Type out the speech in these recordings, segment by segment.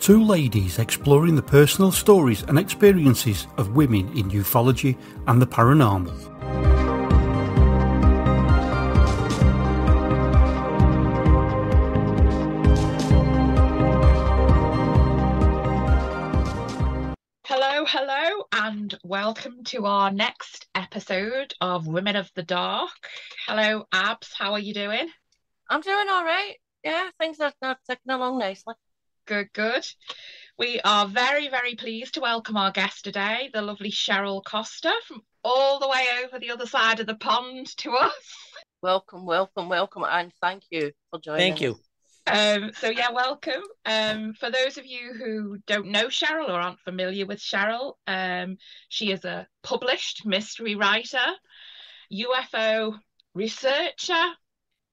Two ladies exploring the personal stories and experiences of women in ufology and the paranormal. Hello, and welcome to our next episode of Women of the Dark. Hello, Abs, how are you doing? I'm doing all right. Yeah, things are ticking along nicely. Good. We are very, very pleased to welcome our guest today, the lovely Cheryl Costa from all the way over the other side of the pond to us. Welcome, and thank you for joining Thank you. Welcome. For those of you who don't know Cheryl or aren't familiar with Cheryl, she is a published mystery writer, UFO researcher,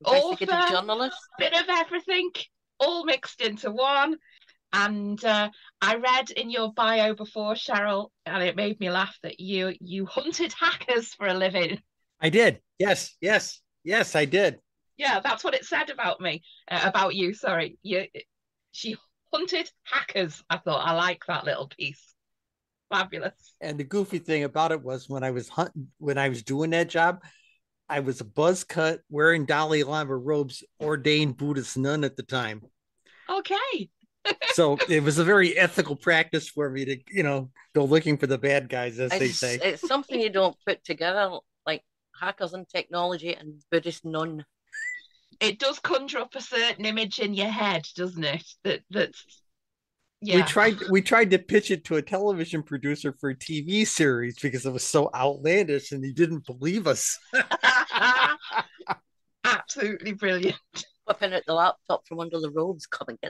investigative author, journalist, bit of everything, all mixed into one. And I read in your bio before, Cheryl, and it made me laugh that you hunted hackers for a living. I did. Yes, I did. Yeah, that's what it said about me, about you. Sorry, she hunted hackers. I thought I like that little piece. Fabulous. And the goofy thing about it was when I was doing that job, I was a buzz cut, wearing Dalai Lama robes, ordained Buddhist nun at the time. Okay. So it was a very ethical practice for me to, go looking for the bad guys, as they say. It's something you don't put together, like hackers and technology and Buddhist nun. It does conjure up a certain image in your head, doesn't it? That's yeah. We tried to pitch it to a television producer for a TV series because it was so outlandish, and he didn't believe us. Absolutely brilliant. Whipping out the laptop from under the robes, coming in.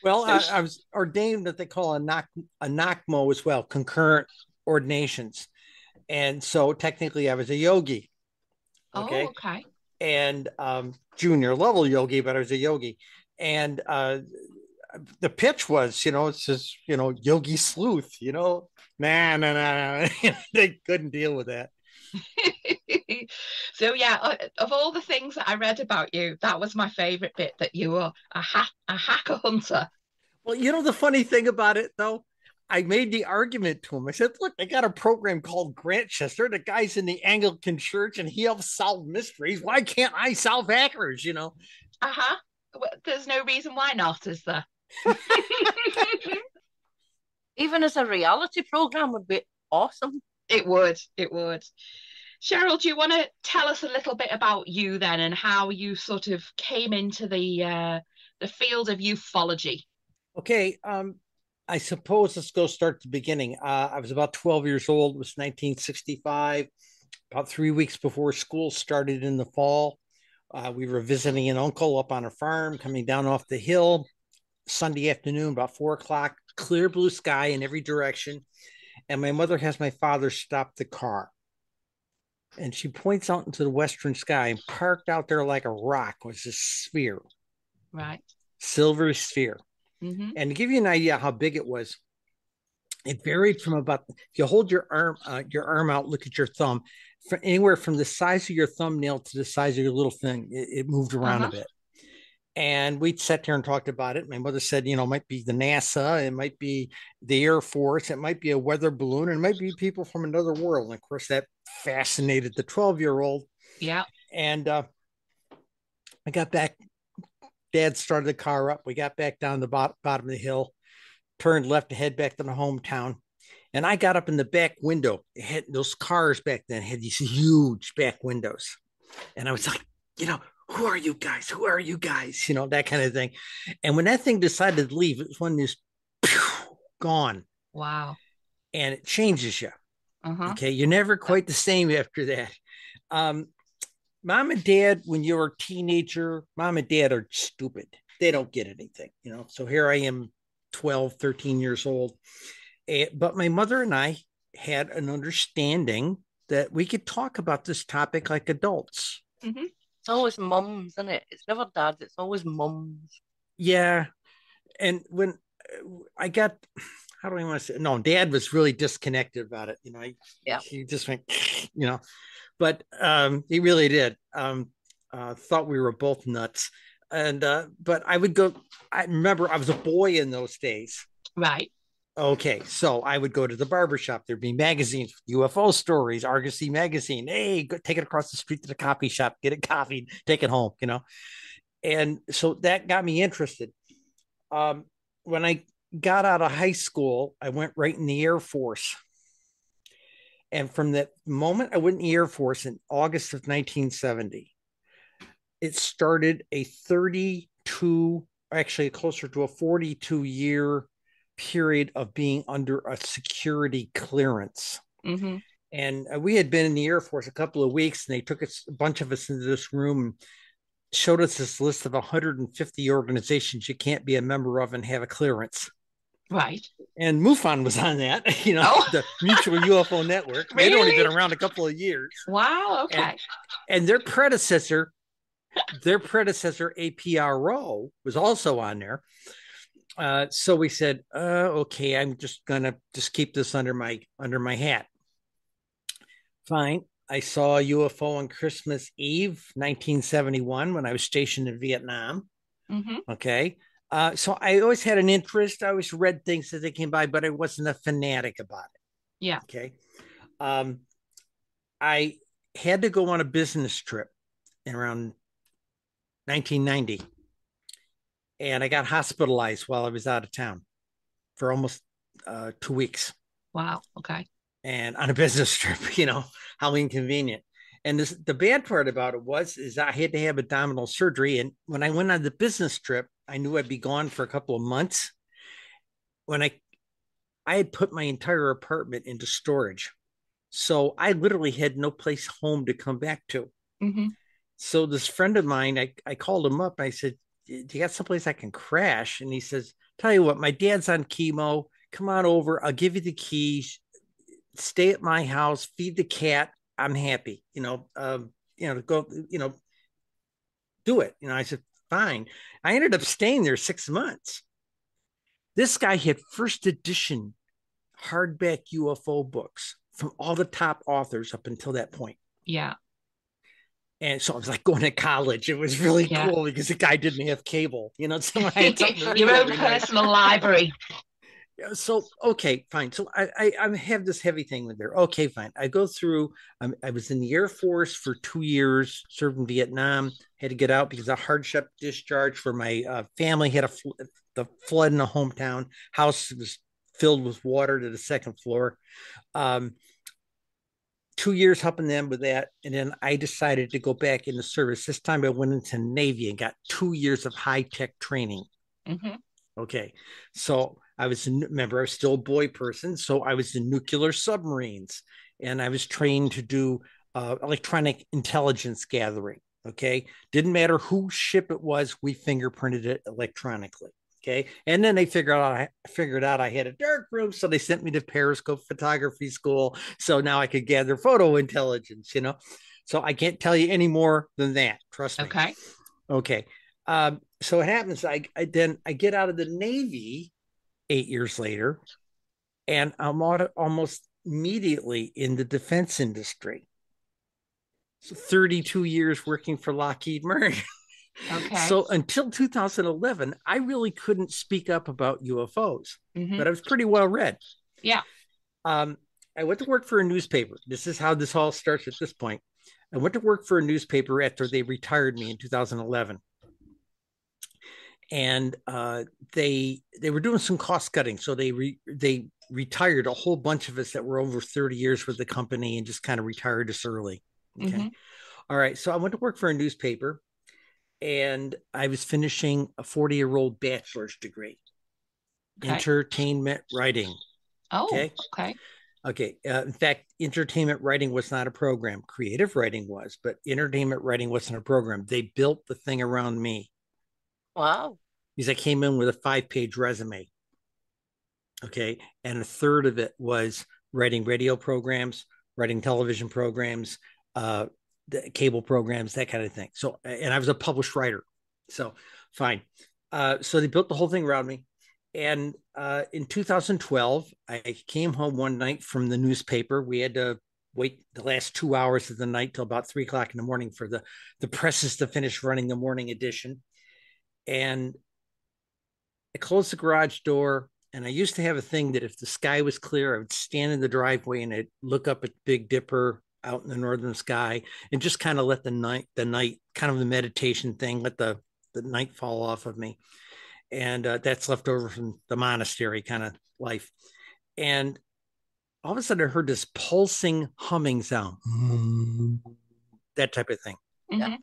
Well, I was ordained what they call a NACMO as well, concurrent ordinations, and so technically I was a yogi. Okay. Oh, okay. And junior level yogi, but I was a yogi. And the pitch was, it's just, yogi sleuth, nah. They couldn't deal with that. So yeah, of all the things that I read about you, that was my favorite bit, that you were a hacker hunter. Well, the funny thing about it though, I made the argument to him. I said, look, I got a program called Grantchester. The guy's in the Anglican Church and he helps solve mysteries. Why can't I solve hackers, Uh-huh. Well, there's no reason why not, is there? Even as a reality program would be awesome. It would. Cheryl, do you want to tell us a little bit about you then, and how you sort of came into the field of ufology? Okay. I suppose let's go start at the beginning. I was about 12 years old. It was 1965, about 3 weeks before school started in the fall. We were visiting an uncle up on a farm, coming down off the hill, Sunday afternoon, about 4:00, clear blue sky in every direction. And my mother has my father stop the car. And she points out into the western sky, and parked out there like a rock was a sphere. Right. Silver sphere. Mm-hmm. And to give you an idea how big it was, it varied from about, if you hold your arm out, look at your thumb, anywhere from the size of your thumbnail to the size of your little thing. It moved around a bit. And we sat there and talked about it. My mother said, it might be the NASA, it might be the Air Force, it might be a weather balloon, and it might be people from another world. And of course, that fascinated the 12-year-old. Yeah. And I got back. Dad started the car up. We got back down the bottom of the hill, turned left to head back to the hometown. And I got up in the back window. It had those cars back then had these huge back windows. And I was like, who are you guys? Who are you guys? That kind of thing. And when that thing decided to leave, it was one of these gone. Wow. And it changes you. Uh-huh. Okay. You're never quite the same after that. Mom and dad, when you're a teenager, mom and dad are stupid. They don't get anything, So here I am, 12, 13 years old. But my mother and I had an understanding that we could talk about this topic like adults. Mm-hmm. It's always mums, isn't it? It's never dads. It's always mums. Yeah. And when I got, how do I want to say? No, dad was really disconnected about it. He just went, but he really did. Thought we were both nuts. And but I would go. I remember I was a boy in those days. Right. Okay, so I would go to the barbershop. There'd be magazines, UFO stories, Argosy magazine. Hey, go, take it across the street to the coffee shop, get it coffee, take it home, you know. And so that got me interested. When I got out of high school, I went right in the Air Force. And from that moment I went in the Air Force in August of 1970, it started a 32, actually closer to a 42-year period of being under a security clearance. Mm-hmm. And we had been in the Air Force a couple of weeks, and they took us, a bunch of us, into this room and showed us this list of 150 organizations you can't be a member of and have a clearance. Right. And MUFON was on that, you know, the Mutual UFO Network. Really? They'd only been around a couple of years. Wow. Okay. And their predecessor, APRO, was also on there. So we said, okay, I'm just gonna just keep this under my hat. Fine. I saw a UFO on Christmas Eve, 1971, when I was stationed in Vietnam. Mm-hmm. Okay. So I always had an interest. I always read things as they came by, but I wasn't a fanatic about it. Yeah. Okay. I had to go on a business trip in around 1990. And I got hospitalized while I was out of town for almost 2 weeks. Wow. Okay. And on a business trip, you know, how inconvenient. And the bad part about it is I had to have abdominal surgery. And when I went on the business trip, I knew I'd be gone for a couple of months. When I had put my entire apartment into storage. So I literally had no place home to come back to. Mm-hmm. So this friend of mine, I called him up. I said, do you got someplace I can crash? And he says, tell you what, my dad's on chemo. Come on over. I'll give you the keys. Stay at my house, feed the cat. I'm happy, go, do it. I said, fine. I ended up staying there 6 months. This guy had first edition hardback UFO books from all the top authors up until that point. Yeah. And so I was like going to college. It was really cool because the guy didn't have cable, so I had your own personal library. So, okay, fine. So I have this heavy thing with there. Okay, fine. I go through, I was in the Air Force for 2 years, served in Vietnam, had to get out because of hardship discharge for my family, had the flood in the hometown. House was filled with water to the second floor. 2 years helping them with that. And then I decided to go back in the service. This time I went into Navy and got 2 years of high-tech training. Mm-hmm. Okay. So I was still a boy person. So I was in nuclear submarines and I was trained to do electronic intelligence gathering. Okay. Didn't matter whose ship it was. We fingerprinted it electronically. Okay. And then they figured out I had a dark room. So they sent me to Periscope photography school. So now I could gather photo intelligence, so I can't tell you any more than that. Trust me. Okay. Okay. So it happens. I get out of the Navy 8 years later, and I'm almost immediately in the defense industry. So 32 years working for Lockheed Martin. Okay. So until 2011, I really couldn't speak up about UFOs, but I was pretty well read. Yeah. I went to work for a newspaper. This is how this all starts at this point. I went to work for a newspaper after they retired me in 2011. And they were doing some cost cutting. So they retired a whole bunch of us that were over 30 years with the company and just kind of retired us early. Okay. Mm-hmm. All right. So I went to work for a newspaper and I was finishing a 40-year-old bachelor's degree, entertainment writing. Oh, okay. Okay. In fact, entertainment writing was not a program. Creative writing was, but entertainment writing wasn't a program. They built the thing around me. Wow. Because I came in with a 5-page resume. Okay. And a third of it was writing radio programs, writing television programs, the cable programs, that kind of thing. So, and I was a published writer. So fine. So they built the whole thing around me. And in 2012, I came home one night from the newspaper. We had to wait the last 2 hours of the night till about 3 o'clock in the morning for the presses to finish running the morning edition. And I closed the garage door. And I used to have a thing that if the sky was clear, I would stand in the driveway and I'd look up at Big Dipper out in the northern sky and just kind of let the night, kind of the meditation thing, let the night fall off of me. And that's left over from the monastery kind of life. And all of a sudden I heard this pulsing humming sound, that type of thing. Mm-hmm.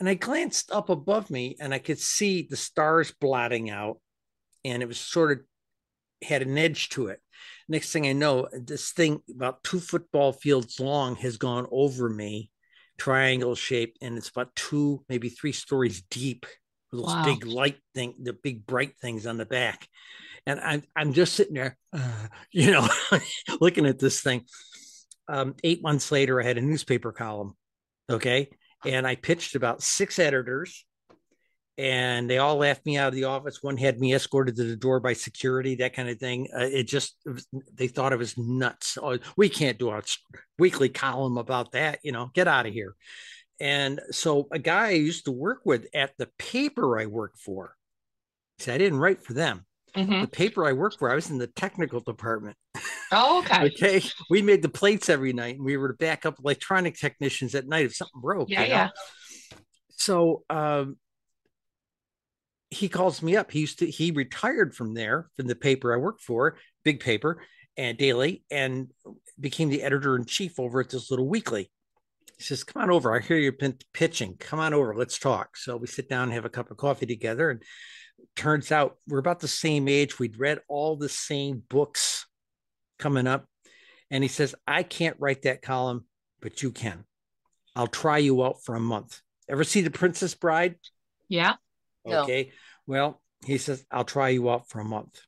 And I glanced up above me and I could see the stars blotting out, and it was sort of had an edge to it. Next thing I know, this thing about 2 football fields long has gone over me, triangle shaped, and it's about 2, maybe 3 stories deep with those big light thing, the big bright things on the back. And I'm just sitting there, looking at this thing. 8 months later, I had a newspaper column. Okay. And I pitched about 6 editors, and they all laughed me out of the office. One had me escorted to the door by security, that kind of thing. They thought I was nuts. Oh, we can't do a weekly column about that. Get out of here. And so a guy I used to work with at the paper I worked for, see, I didn't write for them. Mm-hmm. The paper I worked for, I was in the technical department. Oh, okay. Okay. We made the plates every night, and we were to back up electronic technicians at night if something broke. Yeah. So he calls me up. He retired from the paper I worked for, big paper and daily, and became the editor-in-chief over at this little weekly. He says, come on over. I hear you've been pitching. Come on over. Let's talk. So we sit down and have a cup of coffee together. And turns out we're about the same age. We'd read all the same books coming up. And he says, I can't write that column, but you can. I'll try you out for a month. Ever see The Princess Bride? Yeah. Okay. No. Well, he says, I'll try you out for a month.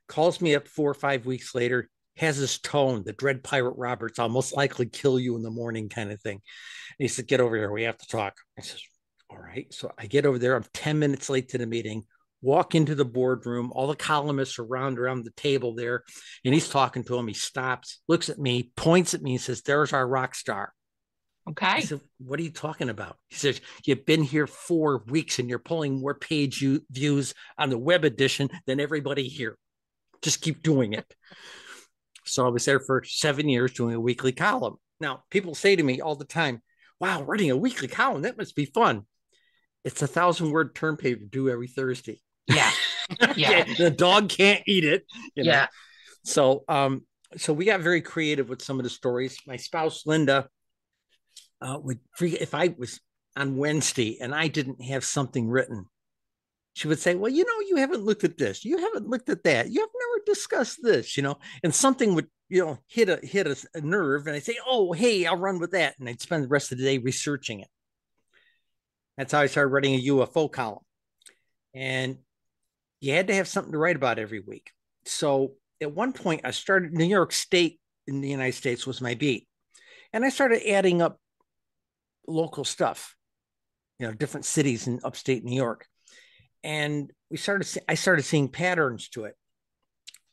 Calls me up 4 or 5 weeks later, has his tone, the Dread Pirate Roberts, I'll most likely kill you in the morning kind of thing. And he said, get over here. We have to talk. I says, all right. So I get over there. I'm 10 minutes late to the meeting, walk into the boardroom. All the columnists are around the table there. And he's talking to him. He stops, looks at me, points at me, and says, there's our rock star. Okay. I said, what are you talking about? He says, you've been here 4 weeks and you're pulling more page views on the web edition than everybody here. Just keep doing it. So I was there for 7 years doing a weekly column. Now, people say to me all the time, wow, writing a weekly column, that must be fun. It's 1,000-word term paper due every Thursday. Yeah. Yeah. The dog can't eat it. Yeah. So we got very creative with some of the stories. My spouse, Linda, if I was on Wednesday and I didn't have something written, she would say, well, you haven't looked at this. You haven't looked at that. You have never discussed this, and something would, hit a nerve. And I'd say, oh, hey, I'll run with that. And I'd spend the rest of the day researching it. That's how I started writing a UFO column. And you had to have something to write about every week. So at one point I started, New York State in the United States was my beat. And I started adding up local stuff, different cities in upstate New York. And I started seeing patterns to it.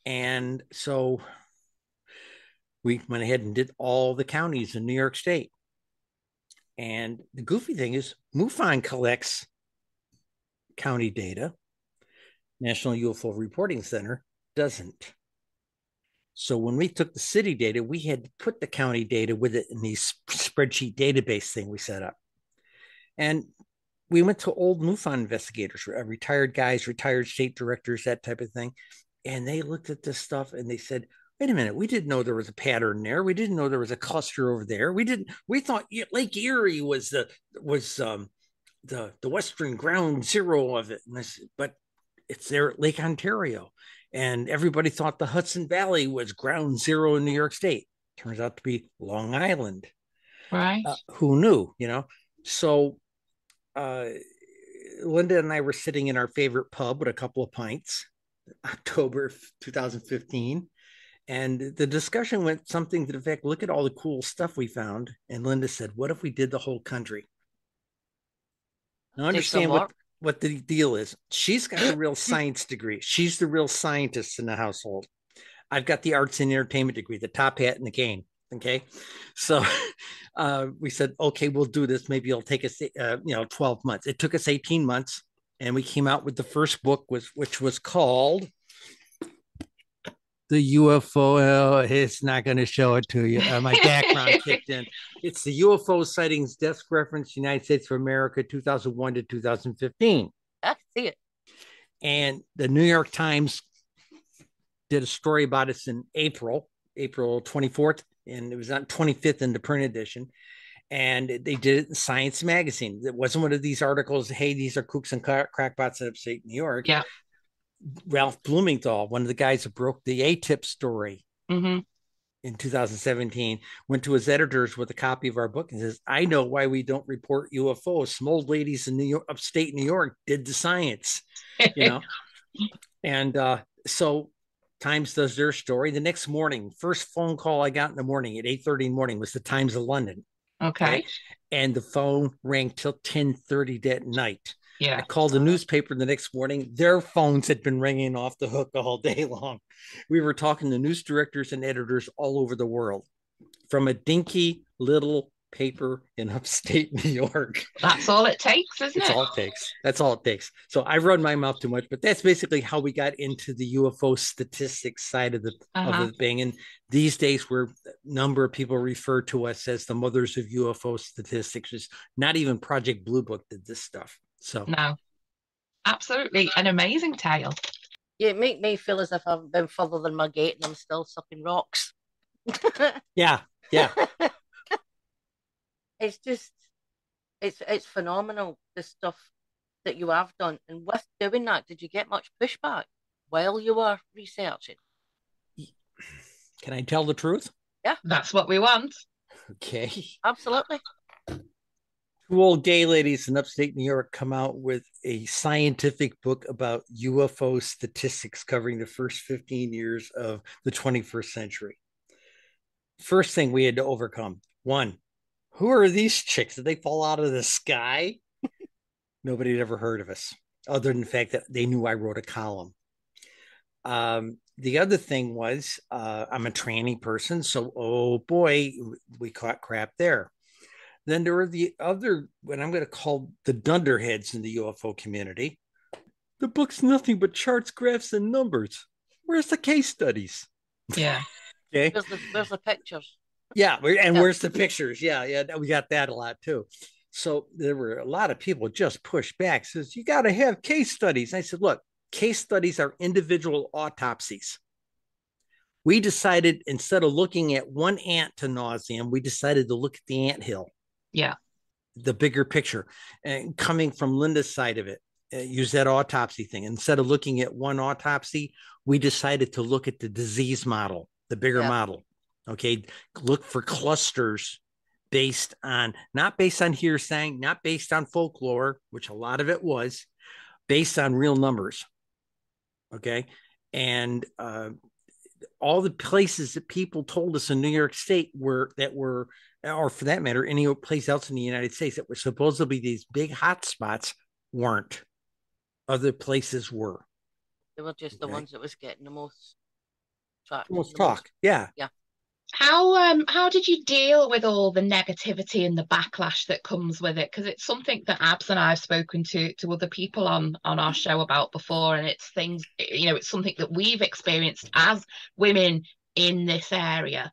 And so we went ahead and did all the counties in New York State. And the goofy thing is MUFON collects county data. National UFO Reporting Center doesn't. So when we took the city data, we had to put the county data with it in these spreadsheet database thing we set up. And we went to old MUFON investigators, retired guys, retired state directors, that type of thing. And they looked at this stuff and they said, wait a minute, we didn't know there was a pattern there. We didn't know there was a cluster over there. We thought Lake Erie was the western ground zero of it. And I said, but it's there at Lake Ontario. And everybody thought the Hudson Valley was ground zero in New York State. Turns out to be Long Island. Right. Who knew, So Linda and I were sitting in our favorite pub with a couple of pints, October 2015. And the discussion went something to the effect, look at all the cool stuff we found. And Linda said, what if we did the whole country? Now understand what the deal is. She's got a real science degree. She's the real scientist in the household. I've got the arts and entertainment degree, the top hat and the cane. Okay. So we said, okay, we'll do this. Maybe it'll take us, 12 months. It took us 18 months. And we came out with the first book, which was called The UFO. Oh, it's not going to show it to you. My background kicked in. It's the UFO sightings desk reference, United States of America, 2001 to 2015. I see it. And the New York Times did a story about us in April 24th, and it was on 25th in the print edition. And they did it in Science Magazine. It wasn't one of these articles, hey, these are kooks and crackpots in upstate New York. Yeah. Ralph Blumenthal, one of the guys that broke the A-tip story in 2017, went to his editors with a copy of our book and says, I know why we don't report UFOs. Some old ladies in New York, upstate New York, did the science, you know. And so Times does their story. The next morning, first phone call I got in the morning at 8:30 in the morning was the Times of London. Okay. And the phone rang till 10:30 that night. Yeah. I called the newspaper the next morning. Their phones had been ringing off the hook all day long. We were talking to news directors and editors all over the world from a dinky little paper in upstate New York. That's all it takes, isn't it? That's all it takes. That's all it takes. So I run my mouth too much, but that's basically how we got into the UFO statistics side of the thing. And these days, where a number of people refer to us as the mothers of UFO statistics, is not even Project Blue Book did this stuff. So no, absolutely an amazing tale. You make me feel as if I've been further than my gate and I'm still sucking rocks. yeah. It's just, it's phenomenal, the stuff that you have done. And with doing that, did you get much pushback while you were researching? Can I tell the truth? Yeah. That's what we want. Okay. Absolutely. Two old gay ladies in upstate New York come out with a scientific book about UFO statistics covering the first 15 years of the 21st century. First thing we had to overcome, one, who are these chicks? Did they fall out of the sky? Nobody had ever heard of us, other than the fact that they knew I wrote a column. The other thing was I'm a tranny person, so oh boy, we caught crap there. Then there were the other, what I'm going to call the dunderheads in the UFO community. The book's nothing but charts, graphs, and numbers. Where's the case studies? Yeah. Okay. Where's the pictures? Yeah, where's the pictures? Yeah, we got that a lot too. So there were a lot of people just pushed back, says, you got to have case studies. I said, look, case studies are individual autopsies. We decided, instead of looking at one ant to nauseam, we decided to look at the anthill. Yeah. The bigger picture. And coming from Linda's side of it, use that autopsy thing. Instead of looking at one autopsy, we decided to look at the disease model, the bigger model. Okay. Look for clusters not based on hearsay, not based on folklore, which a lot of it was, based on real numbers. Okay. And all the places that people told us in New York State or for that matter, any place else in the United States that were supposed to be these big hot spots weren't. Other places were. They were just the ones that was getting the most talk. Yeah. How did you deal with all the negativity and the backlash that comes with it? Because it's something that Abs and I have spoken to other people on our show about before, and it's things, it's something that we've experienced as women in this area.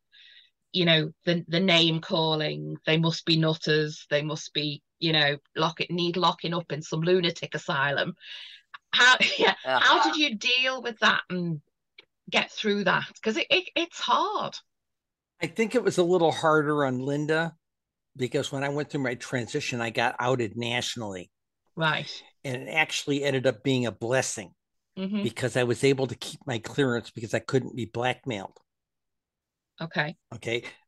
The name calling, they must be nutters, they must be, need locking up in some lunatic asylum. How did you deal with that and get through that? Because it's hard. I think it was a little harder on Linda because when I went through my transition, I got outed nationally. Right. And it actually ended up being a blessing because I was able to keep my clearance because I couldn't be blackmailed. Okay.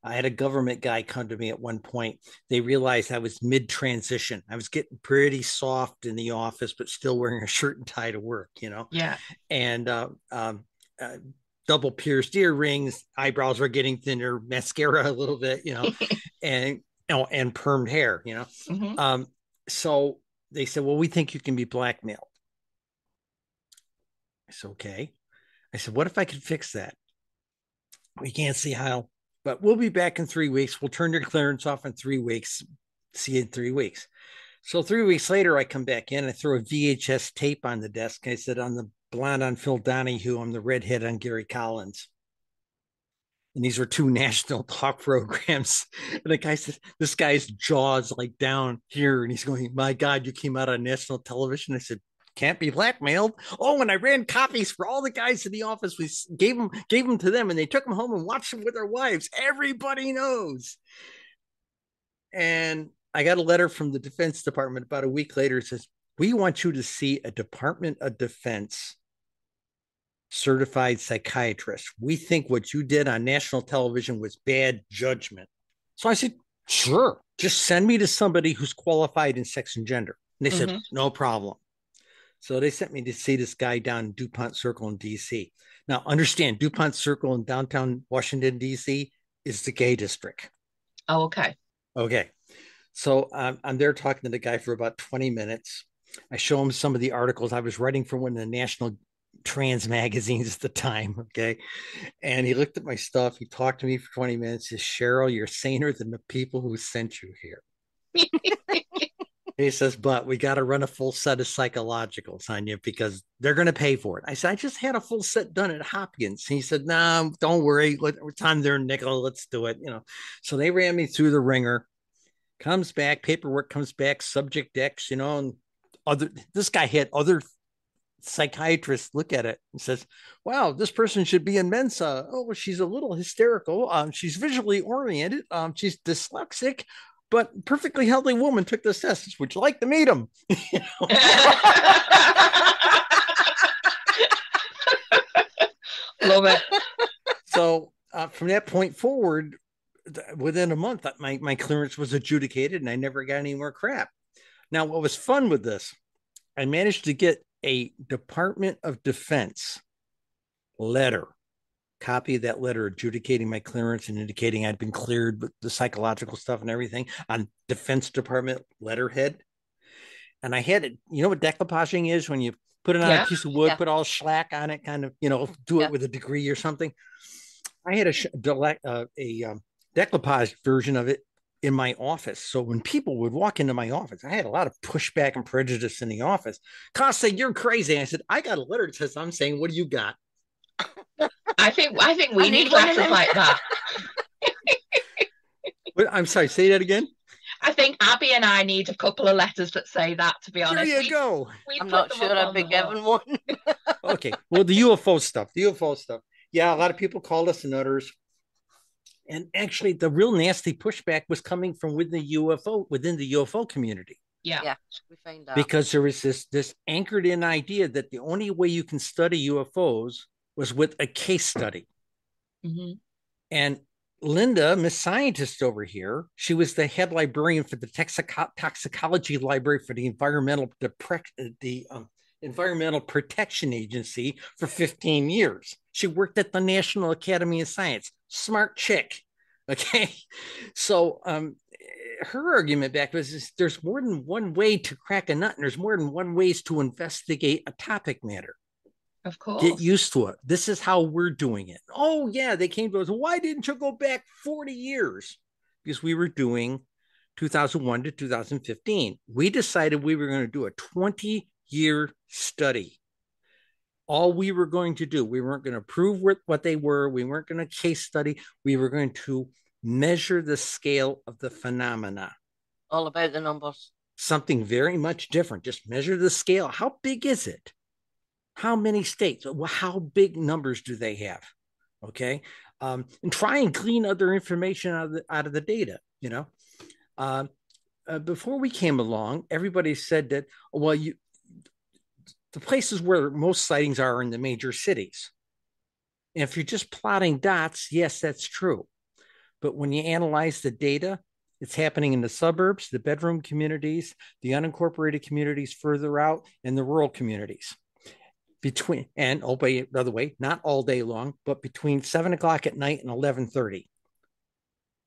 I had a government guy come to me at one point. They realized I was mid-transition. I was getting pretty soft in the office, but still wearing a shirt and tie to work, Yeah. And double pierced earrings, eyebrows were getting thinner, mascara a little bit, and permed hair, So they said, well, we think you can be blackmailed. I said, okay. I said, what if I could fix that? We can't see how, but we'll be back in 3 weeks. We'll turn your clearance off in 3 weeks. See you in 3 weeks. So 3 weeks later, I come back in. I throw a VHS tape on the desk. I said, I'm the blonde on Phil Donahue. I'm the redhead on Gary Collins. And these were two national talk programs. And the guy said, this guy's jaw's like down here. And he's going, my God, you came out on national television. I said, can't be blackmailed. Oh, and I ran copies for all the guys in the office. We gave them to them, and they took them home and watched them with their wives. Everybody knows. And I got a letter from the Defense Department about a week later. It says, we want you to see a Department of Defense certified psychiatrist. We think what you did on national television was bad judgment. So I said, sure, just send me to somebody who's qualified in sex and gender. And they said, no problem. So they sent me to see this guy down in DuPont Circle in DC. Now, understand, DuPont Circle in downtown Washington, DC is the gay district. Oh, okay. Okay. So I'm there talking to the guy for about 20 minutes. I show him some of the articles I was writing for one of the national trans magazines at the time. Okay. And he looked at my stuff. He talked to me for 20 minutes. He says, Cheryl, you're saner than the people who sent you here. He says, but we got to run a full set of psychologicals on you because they're going to pay for it. I said, I just had a full set done at Hopkins. He said, no, don't worry. It's on there, nickel. Let's do it. So they ran me through the ringer. Comes back, paperwork comes back, subject X, and this guy had other psychiatrists look at it and says, wow, this person should be in Mensa. Oh, she's a little hysterical. She's visually oriented. She's dyslexic, but perfectly healthy woman took this test. Would you like to meet him? Love it. So from that point forward, within a month, my clearance was adjudicated and I never got any more crap. Now, what was fun with this, I managed to get a Department of Defense letter, copy of that letter adjudicating my clearance and indicating I'd been cleared with the psychological stuff and everything on Defense Department letterhead. And I had it, you know what decoupaging is when you put it on a piece of wood, put all shellac on it, kind of, do it with a degree or something. I had a decoupage version of it in my office. So when people would walk into my office, I had a lot of pushback and prejudice in the office. Costa, you're crazy. I said, I got a letter that says I'm saying, what do you got? I think we need letters like that. I'm sorry, say that again. I think Abi and I need a couple of letters that say that, to be honest. There you go. I'm not sure I'd be given one. Okay. Well, the UFO stuff. Yeah, a lot of people called us and others. And actually, the real nasty pushback was coming from within the UFO community. Yeah, we find that. Because there was this anchored in idea that the only way you can study UFOs was with a case study. Mm-hmm. And Linda, Miss Scientist over here, she was the head librarian for the toxicology library for the Environmental Protection Agency for 15 years. She worked at the National Academy of Science. Smart chick. Okay. So her argument back was there's more than one way to crack a nut, and there's more than one ways to investigate a topic matter. Of course. Get used to it. This is how we're doing it. Oh, yeah. They came to us. Why didn't you go back 40 years? Because we were doing 2001 to 2015. We decided we were going to do a 20-year study. All we were going to do, we weren't going to prove what they were. We weren't going to case study. We were going to measure the scale of the phenomena. All about the numbers. Something very much different. Just measure the scale. How big is it? How many states? How big numbers do they have? Okay. And try and glean other information out of the data, before we came along, everybody said that, well, the places where most sightings are in the major cities. And if you're just plotting dots, yes, that's true. But when you analyze the data, it's happening in the suburbs, the bedroom communities, the unincorporated communities further out, and the rural communities. By the way, not all day long, but between 7 o'clock at night and 11:30.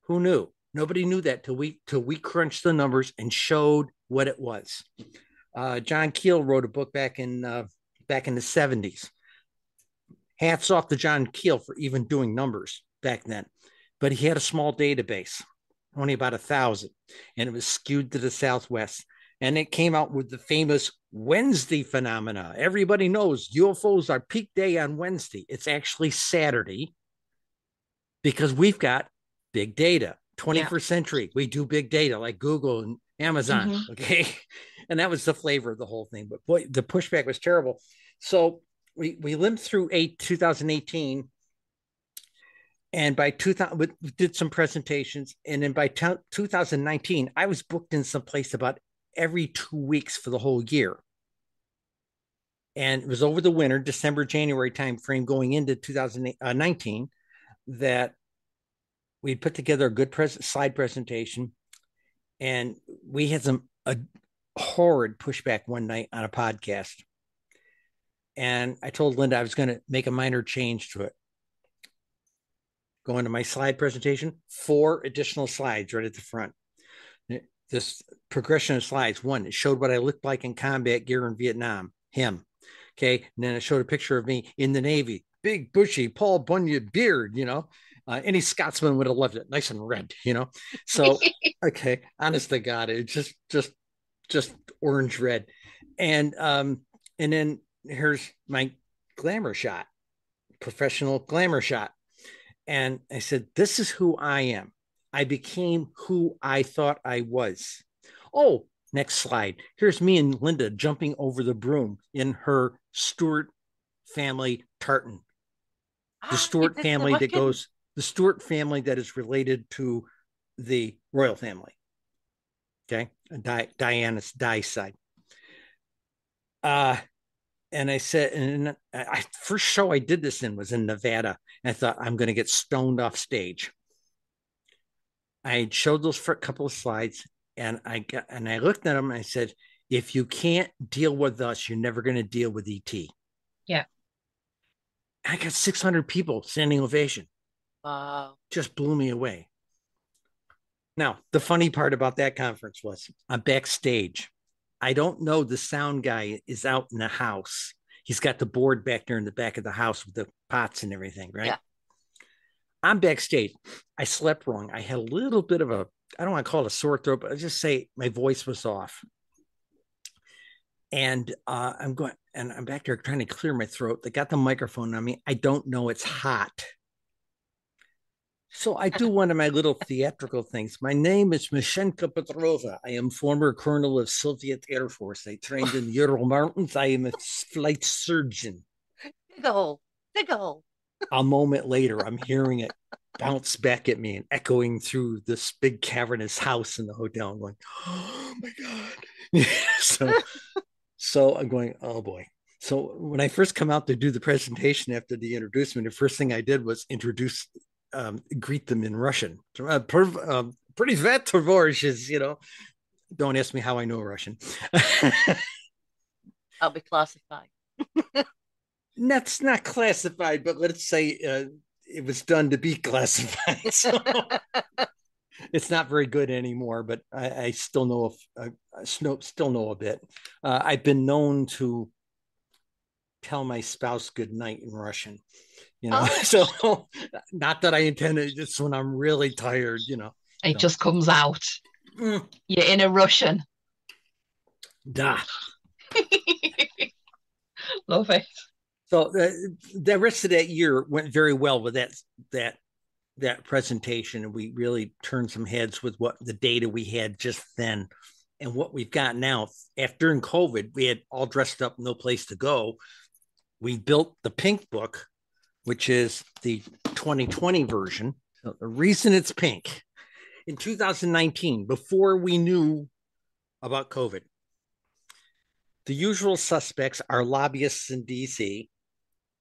Who knew? Nobody knew that till we crunched the numbers and showed what it was. John Keel wrote a book back in the 70s. Hats off to John Keel for even doing numbers back then. But he had a small database, only about 1,000, and it was skewed to the Southwest. And it came out with the famous Wednesday phenomena. Everybody knows UFOs are peak day on Wednesday. It's actually Saturday because we've got big data. 21st century, we do big data like Google and Amazon. Mm-hmm. Okay. And that was the flavor of the whole thing. But boy, the pushback was terrible. So we limped through 2018. And by 2000, we did some presentations. And then by 2019, I was booked in some place about every 2 weeks for the whole year. And it was over the winter, December, January timeframe going into 2019 that we put together a good slide presentation. And we had a horrid pushback one night on a podcast. And I told Linda I was going to make a minor change to it. Go into my slide presentation, 4 additional slides right at the front. This progression of slides. 1, it showed what I looked like in combat gear in Vietnam, him. Okay. And then it showed a picture of me in the Navy, big, bushy, Paul Bunyan beard, any Scotsman would have loved it. Nice and red, So, okay. Honest to God, it's just orange red. And then here's my glamour shot, professional glamour shot. And I said, this is who I am. I became who I thought I was. Oh, next slide. Here's me and Linda jumping over the broom in her Stewart family tartan. The Stewart family the Stewart family that is related to the royal family. Okay. Diana's side. And I said, and first show I did this in was in Nevada. And I thought, I'm going to get stoned off stage. I showed those for a couple of slides, and I looked at them and I said, if you can't deal with us, you're never going to deal with ET. Yeah. I got 600 people standing ovation. Wow. Just blew me away. Now, the funny part about that conference was I'm backstage. I don't know the sound guy is out in the house. He's got the board back there in the back of the house with the pots and everything, right? Yeah. I'm backstage. I slept wrong. I had a little bit of I don't want to call it a sore throat, but I just say my voice was off. And I'm back there trying to clear my throat. They got the microphone on me. I don't know it's hot. So I do one of my little theatrical things. My name is Mishenka Petrova. I am former colonel of Soviet Air Force. I trained in Ural Mountains. I am a flight surgeon. Dig a hole. A moment later, I'm hearing it bounce back at me and echoing through this big cavernous house in the hotel. I'm going, oh my God. So I'm going, oh boy. So when I first come out to do the presentation after the introducement, the first thing I did was greet them in Russian. Pretty vet tvorishes, Don't ask me how I know Russian. I'll be classified. That's not classified, but let's say it was done to be classified. So it's not very good anymore, but I still know still know a bit. I've been known to tell my spouse good night in Russian. So not that I intend it, just when I'm really tired, It just comes out. You're in a Russian. Da. Love it. So the rest of that year went very well with that presentation, and we really turned some heads with what the data we had just then and what we've got now. After in COVID, we had all dressed up, no place to go. We built the Pink Book, which is the 2020 version. So the reason it's pink, in 2019, before we knew about COVID, the usual suspects, our lobbyists in DC,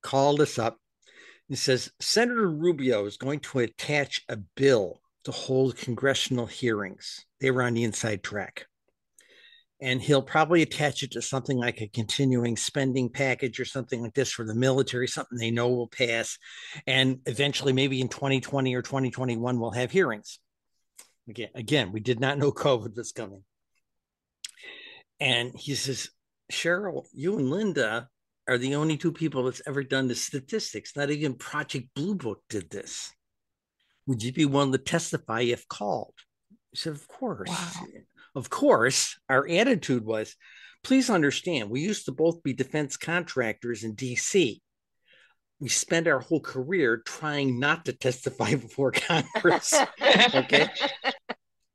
called us up and says, Senator Rubio is going to attach a bill to hold congressional hearings. They were on the inside track. And he'll probably attach it to something like a continuing spending package or something like this for the military, something they know will pass. And eventually, maybe in 2020 or 2021, we'll have hearings. Again, we did not know COVID was coming. And he says, Cheryl, you and Linda are the only 2 people that's ever done the statistics. Not even Project Blue Book did this. Would you be willing to testify if called? I said, of course. Wow. of course, our attitude was, please understand, we used to both be defense contractors in DC. We spent our whole career trying not to testify before Congress. Okay.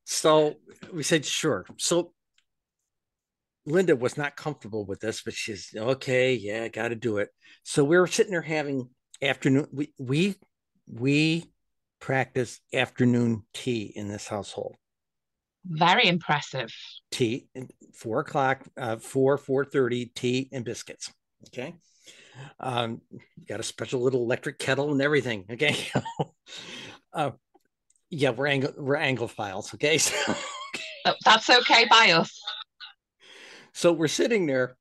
So we said, sure. So Linda was not comfortable with this, but she's okay. Yeah, got to do it. So we were sitting there having afternoon. We practice afternoon tea in this household. Very impressive. Tea, 4 o'clock, 4:30, tea and biscuits. Okay. Got a special little electric kettle and everything. Okay. Yeah, we're Anglophiles. Okay. So, that's okay by us. So we're sitting there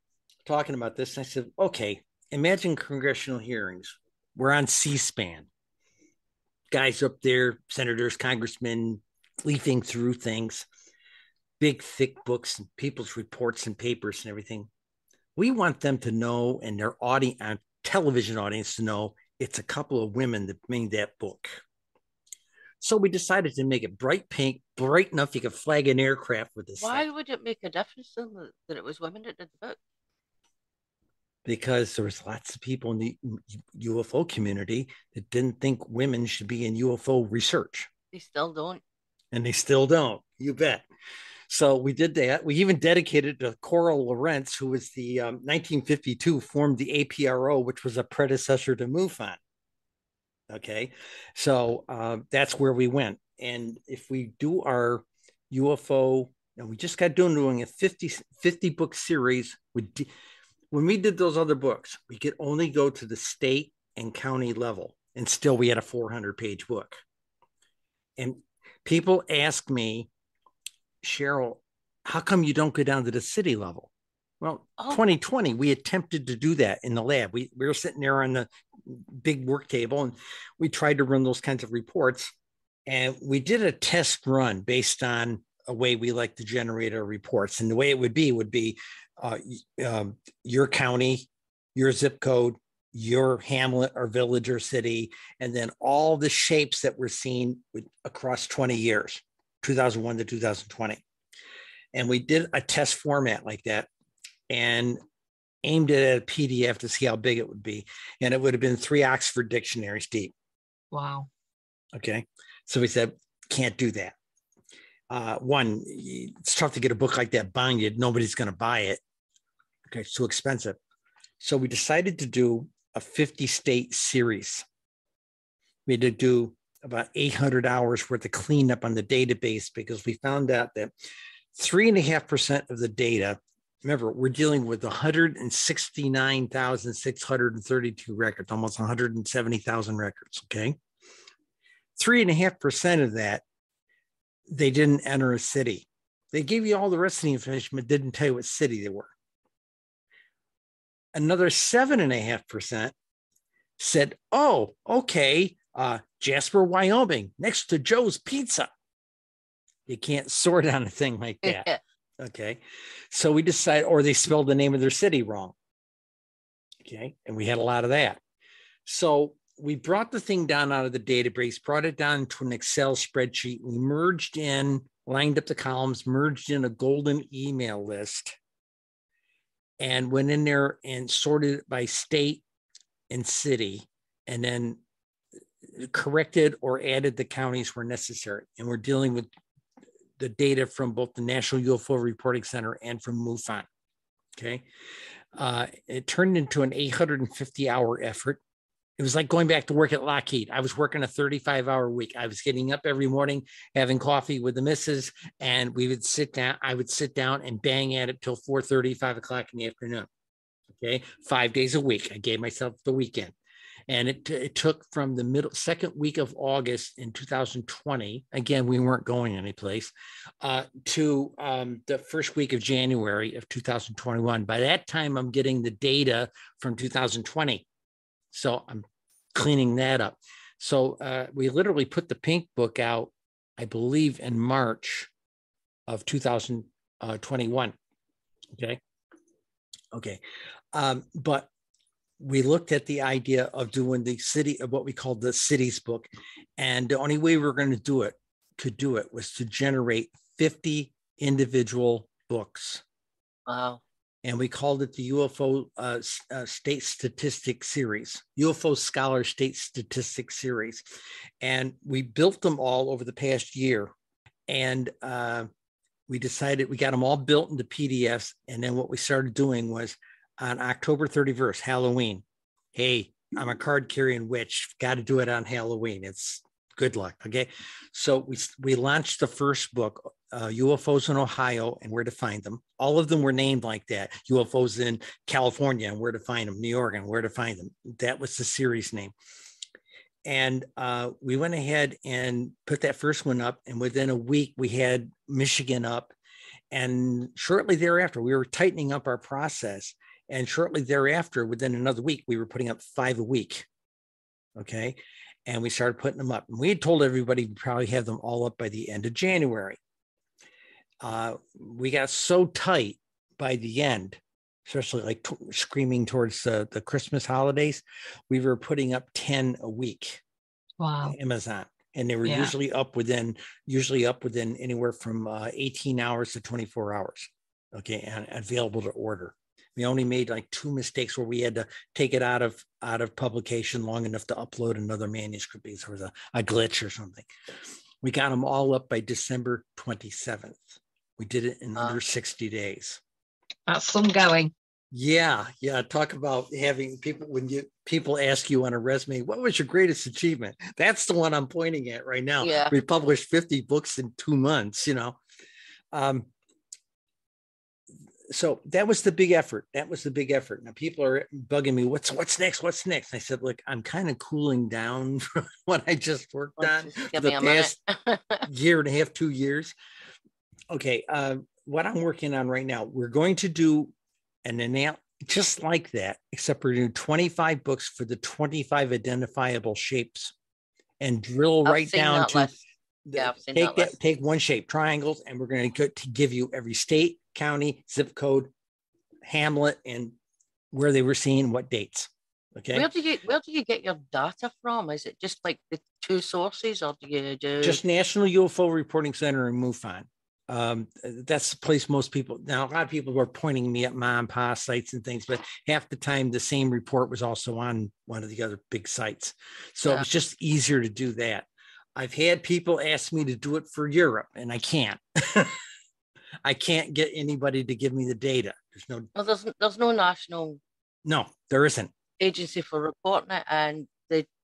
talking about this. And I said, okay, imagine congressional hearings. We're on C-SPAN. Guys up there, senators, congressmen, leafing through things, big, thick books and people's reports and papers and everything. We want them to know, and their audience, television audience to know, it's a couple of women that made that book. So we decided to make it bright pink, bright enough you could flag an aircraft with this. Why would it make a difference that it was women that did the book? Because there was lots of people in the UFO community that didn't think women should be in UFO research. They still don't. And they still don't. You bet. So we did that. We even dedicated to Coral Lawrence, who was the 1952 formed the APRO, which was a predecessor to MUFON. Okay. So that's where we went. And if we do our UFO, and we just got done doing a 50 book series when we did those other books, we could only go to the state and county level, and still we had a 400-page book. And people ask me, Cheryl, how come you don't go down to the city level? Well, 2020, we attempted to do that in the lab. We were sitting there on the big work table, and we tried to run those kinds of reports. And we did a test run based on a way we like to generate our reports. And the way it would be your county, your zip code, your hamlet or village or city, and then all the shapes that were seen across 20 years, 2001 to 2020. And we did a test format like that and aimed it at a PDF to see how big it would be. And it would have been 3 Oxford dictionaries deep. Wow. Okay. So we said, can't do that. One, it's tough to get a book like that binded. Nobody's going to buy it. Okay, it's too expensive. So we decided to do a 50-state series. We had to do about 800 hours worth of cleanup on the database because we found out that 3.5% of the data, remember, we're dealing with 169,632 records, almost 170,000 records, okay? 3.5% of that, they didn't enter a city. They gave you all the rest of the information, but didn't tell you what city they were. Another 7.5% said, oh, okay, Jasper, Wyoming, next to Joe's Pizza. You can't sort on a thing like that. Okay. So we decided, or they spelled the name of their city wrong. Okay. And we had a lot of that. So we brought the thing down out of the database, brought it down to an Excel spreadsheet. We merged in, lined up the columns, merged in a golden email list, and went in there and sorted it by state and city, and then corrected or added the counties where necessary. And we're dealing with the data from both the National UFO Reporting Center and from MUFON. Okay. It turned into an 850-hour effort. It was like going back to work at Lockheed. I was working a 35-hour week. I was getting up every morning, having coffee with the missus, and we would sit down. I would sit down and bang at it till 4:30, 5 o'clock in the afternoon. Okay, 5 days a week. I gave myself the weekend. And it took from the second week of August in 2020, again, we weren't going anyplace, to the first week of January of 2021. By that time, I'm getting the data from 2020. So I'm cleaning that up. So we literally put the pink book out, I believe, in March of 2021. Okay. Okay. But we looked at the idea of doing the city of what we called the cities book. And the only way we were going to could do it was to generate 50 individual books. Wow. And we called it the UFO State Statistics Series, UFO Scholar State Statistics Series. And we built them all over the past year. And we decided we got them all built into PDFs. And then what we started doing was on October 31st, Halloween. Hey, I'm a card carrying witch. Got to do it on Halloween. It's good luck. Okay. So we launched the first book, UFOs in Ohio and where to find them. All of them were named like that. UFOs in California and where to find them. New York and where to find them. That was the series name. And we went ahead and put that first one up. And within a week, we had Michigan up. And shortly thereafter, we were tightening up our process. And shortly thereafter, within another week, we were putting up 5 a week. Okay. And we started putting them up. And we had told everybody we'd probably have them all up by the end of January. We got so tight by the end, especially like screaming towards the Christmas holidays, we were putting up 10 a week. Wow. On Amazon. And they were usually up within anywhere from 18 hours to 24 hours. Okay. And available to order. We only made like 2 mistakes where we had to take it out of publication long enough to upload another manuscript because there was a glitch or something. We got them all up by December 27th. We did it in under 60 days. That's some going. Yeah. Talk about having people, people ask you on a resume, what was your greatest achievement? That's the one I'm pointing at right now. Yeah. We published 50 books in 2 months, So that was the big effort. Now people are bugging me. What's next? What's next? I said, look, I'm kind of cooling down from what I just worked on for the past year and a half, 2 years. Okay. What I'm working on right now, we're going to do just like that, except we're doing 25 books for the 25 identifiable shapes and drill right down to take one shape, triangles, and we're going to give you every state, county, zip code, hamlet, and where they were seen, what dates. Okay. Where do you get your data from? Is it just like the 2 sources, or do you do just National UFO Reporting Center in MUFON? That's the place most people now. A lot of people were pointing me at mom and pa sites and things, but half the time the same report was also on one of the other big sites. So it was just easier to do that. I've had people ask me to do it for Europe, and I can't. I can't get anybody to give me the data. There's no national. No, there isn't. Agency for reporting it, and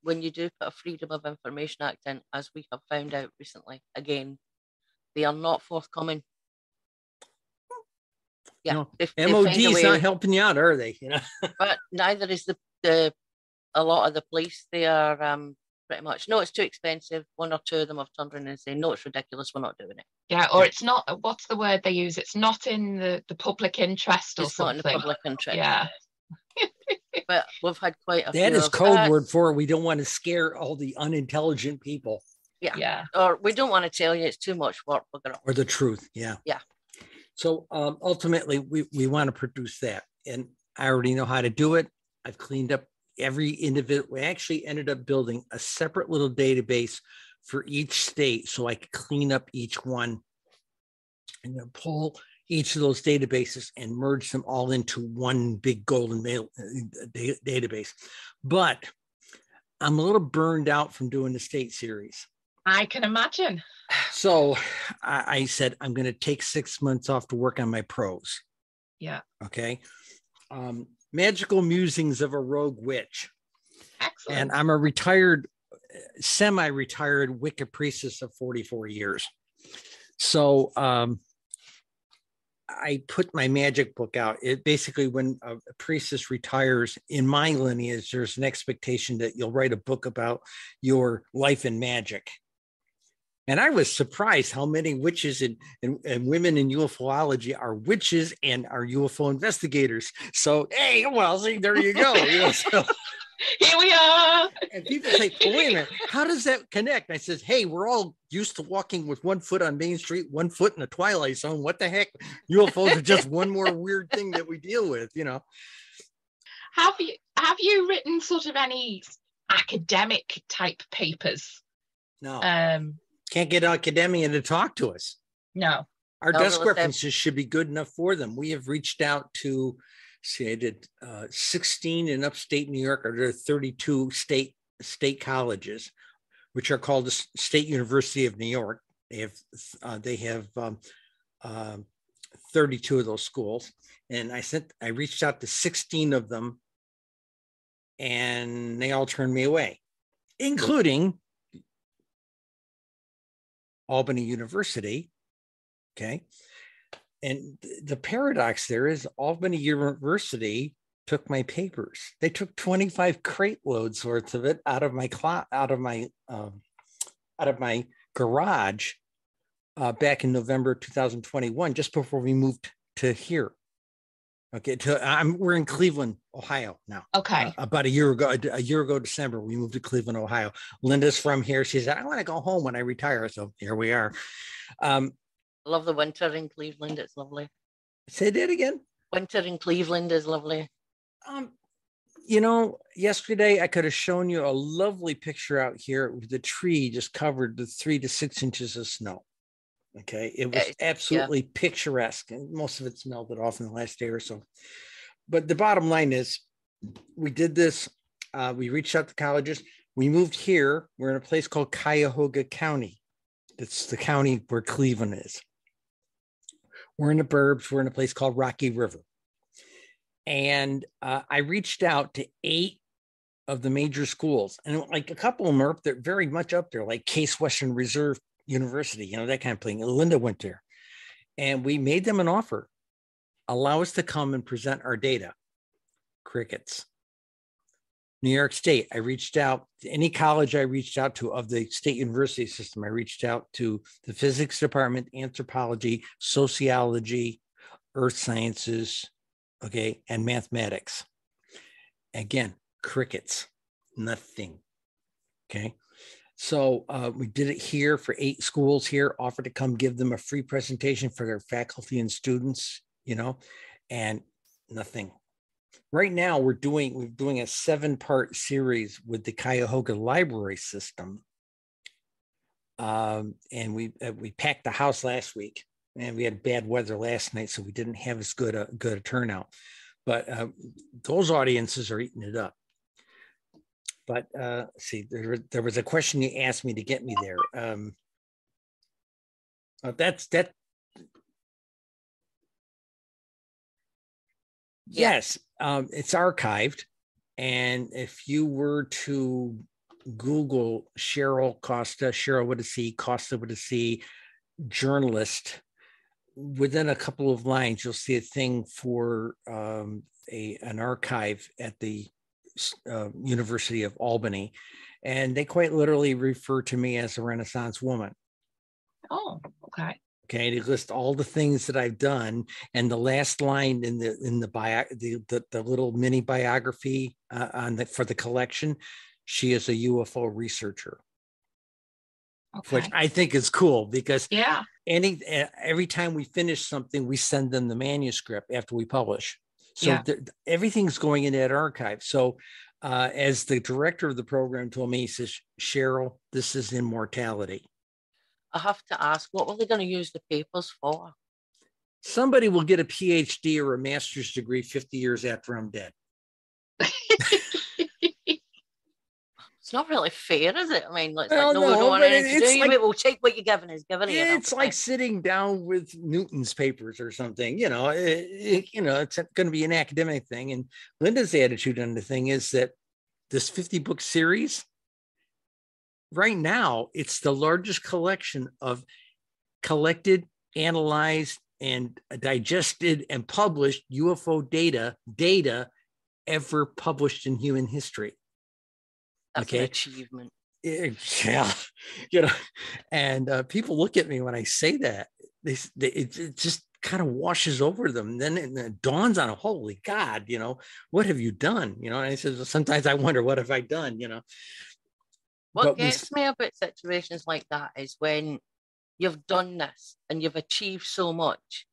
when you do put a Freedom of Information Act in, as we have found out recently, again, they are not forthcoming. Yeah, no, MOD's not helping you out, are they? But neither is a lot of the police. They are pretty much, no, it's too expensive. 1 or 2 of them have turned around and say, no, it's ridiculous, we're not doing it. Yeah, or it's not, what's the word they use? It's not in the public interest or something. It's not in the public interest. Yeah. But we've had quite a few. That is code word for we don't want to scare all the unintelligent people. Yeah. Or we don't want to tell you it's too much work. Or the truth. Yeah. So ultimately, we want to produce that. And I already know how to do it. I've cleaned up every individual. We actually ended up building a separate little database for each state so I could clean up each one and then pull each of those databases and merge them all into one big golden mail database. But I'm a little burned out from doing the state series. I can imagine. So I said, I'm going to take 6 months off to work on my prose. Yeah. Okay. Magical Musings of a Rogue Witch. Excellent. And I'm a semi-retired Wicca priestess of 44 years. So I put my magic book out. It basically, when a priestess retires in my lineage, there's an expectation that you'll write a book about your life in magic. And I was surprised how many witches and women in ufology are witches and are UFO investigators. So, hey, well, see, there you go. So, here we are. And people say, well, wait a minute, how does that connect? I says, hey, we're all used to walking with 1 foot on Main Street, 1 foot in the Twilight Zone. What the heck? UFOs are just one more weird thing that we deal with, Have you written sort of any academic type papers? No. Can't get academia to talk to us. No. Our They'll desk really say, references should be good enough for them. We have reached out to, see, I did 16 in upstate New York, or there are 32 state colleges, which are called the State University of New York. They have 32 of those schools, and I reached out to 16 of them, and they all turned me away, including Albany University. Okay. And the paradox there is Albany University took my papers. They took 25 crate loads worth of it out of my garage back in November 2021, just before we moved to here. Okay, we're in Cleveland, Ohio now. Okay. About a year ago, December, we moved to Cleveland, Ohio. Linda's from here. She said, I want to go home when I retire. So here we are. I love the winter in Cleveland. It's lovely. Say that again. Winter in Cleveland is lovely. Yesterday I could have shown you a lovely picture out here with the tree just covered with 3 to 6 inches of snow. Okay. It was absolutely picturesque, and most of it's melted off in the last day or so. But the bottom line is we did this. We reached out to colleges. We moved here. We're in a place called Cuyahoga County. It's the county where Cleveland is. We're in the burbs. We're in a place called Rocky River. And I reached out to 8 of the major schools. And like a couple of them are they're very much up there, like Case Western Reserve University, that kind of thing. Linda went there. And we made them an offer. Allow us to come and present our data. Crickets. New York State, I reached out to any college I reached out to of the state university system. I reached out to the physics department, anthropology, sociology, earth sciences, okay, and mathematics. Again, crickets, nothing. Okay. So we did it here for 8 schools here, offered to come give them a free presentation for their faculty and students, and nothing. Right now, we're doing a 7-part series with the Cuyahoga Library System, and we packed the house last week, and we had bad weather last night, so we didn't have as good a turnout. But those audiences are eating it up. But see, there was a question you asked me to get me there. That. Yes, it's archived. And if you were to Google Cheryl Costa, Cheryl with a C, Costa with a C, journalist, within a couple of lines, you'll see a thing for an archive at the University of Albany. And they quite literally refer to me as a Renaissance woman. Oh, okay. Okay, they list all the things that I've done, and the last line in the little mini biography for the collection, she is a UFO researcher, which I think is cool because every time we finish something, we send them the manuscript after we publish. So everything's going in that archive. So as the director of the program told me, he says, Cheryl, this is immortality. I have to ask, what were they going to use the papers for? Somebody will get a PhD or a master's degree 50 years after I'm dead. It's not really fair, is it? I mean, we don't want anything to do with it. We'll take what you're giving us. It's like sitting down with Newton's papers or something. It's going to be an academic thing. And Linda's attitude on the thing is that this 50-book series, right now, it's the largest collection of collected, analyzed, and digested and published UFO data ever published in human history. That's an achievement. Yeah, and people look at me when I say that. It just kind of washes over them. Then it dawns on them, holy God, what have you done? And I said, well, sometimes I wonder, what have I done? What gets me about situations like that is when you've done this and you've achieved so much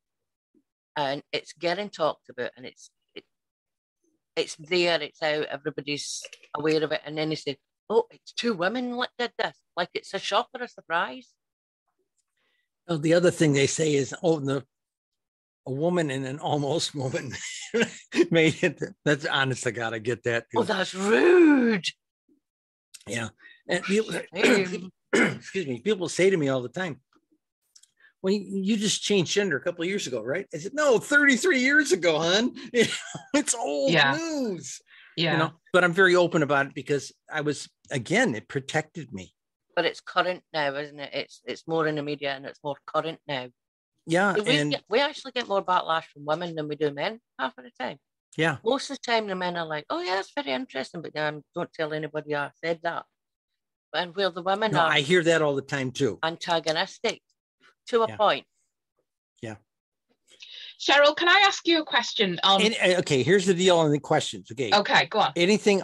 and it's getting talked about and it's there, it's out, everybody's aware of it. And then they say, oh, it's 2 women that did this. Like it's a shock or a surprise. Oh, the other thing they say is, a woman and an almost woman made it. That's honest to God, I get that too. Oh, that's rude. Yeah. And people, excuse me, people say to me all the time, well, you just changed gender a couple of years ago, right? I said, no, 33 years ago, hon. It's old news. Yeah. But I'm very open about it because it protected me. But it's current now, isn't it? It's more in the media and it's more current now. Yeah. We actually get more backlash from women than we do men half of the time. Yeah. Most of the time the men are like, oh yeah, that's very interesting, but don't tell anybody I said that. And where the women are, I hear that all the time too. Antagonistic to a point. Yeah. Cheryl, can I ask you a question? Okay, here's the deal on the questions. Okay, go on. Anything,